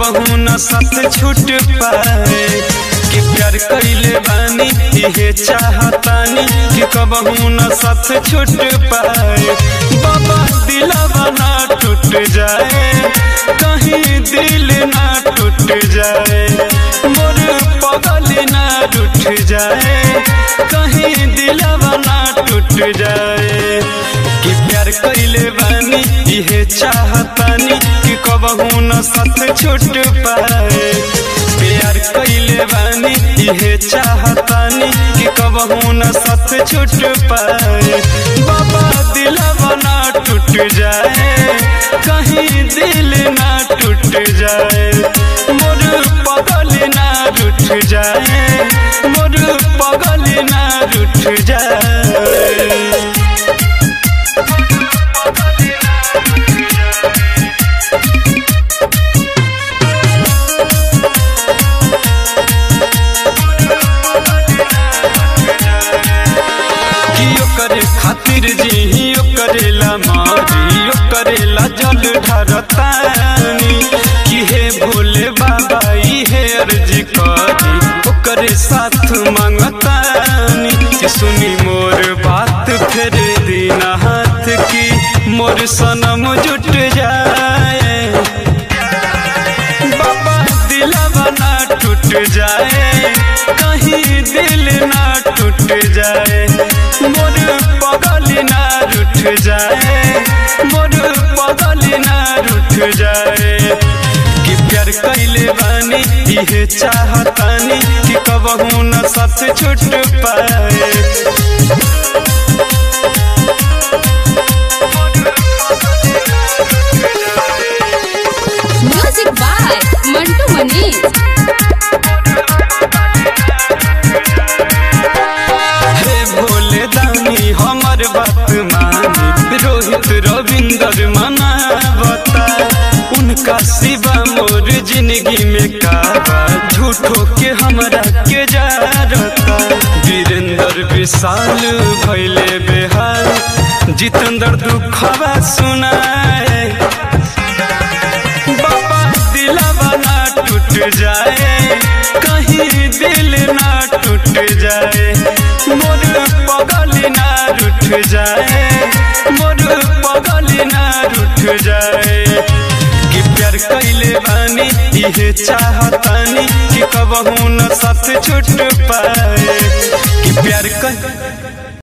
कबहू न साथ छूट पाए। कि प्यार कइले बानी इहे चाहतानी कि कबहू न साथ छूट पाए। बाबा दिलवा ना टूट जाए, कहीं दिल ना टूट जाए, मोर पगल ना रूठ जाए, कहीं दिलवा ना टूट जाए। कि प्यार कइले बानी इहे चाहतानी कि कबहू न साथ छूट पाए। प्यार कइले बानी इहे चाहतानी कि कबहू न साथ छूट पाए। बाबा दिलवा ना टूट जाए, कहीं दिल ना टूट जाए, मोर पगल ना रूठ जाए, मोर पगल ना रूठ जाए। खातिर जी करेला मारी करेला जल ढरतानी कि हे भोले बाबा हे अर्जी करी ओकरे साथ मांगतानी कि सुनी मोर बात फेर दीना हाथ की मोर सनम जुट जाए। बाबा दिलवा ना टूट जाए, कहीं दिल ना टूट जाए, मोर पगल ना रूठ जाए, मोर पगल ना रूठ जाए। कि प्यार कइले बानी इहे चाहतानी कि कबहू न साथ छूट पाए। Music by Mantu Manish. हमर बात मानी रोहित रविंदर मनावता, उनका सिवा मोर जिंदगी में काबा झूठो के हमरा के जारता। वीरेंद्र विशाल भइले बेहाल, जितेंद्र दुखवा सुनाए। बाबा दिलवा ना टूट जाए, कहीं दिल ना टूट जाए, मोर पगल ना रूठ जाए, मोर पगल ना रूठ जाए। कि प्यार कइले बानी इहे चाहतानी कि कबहू न साथ छूट पाए। कि प्यार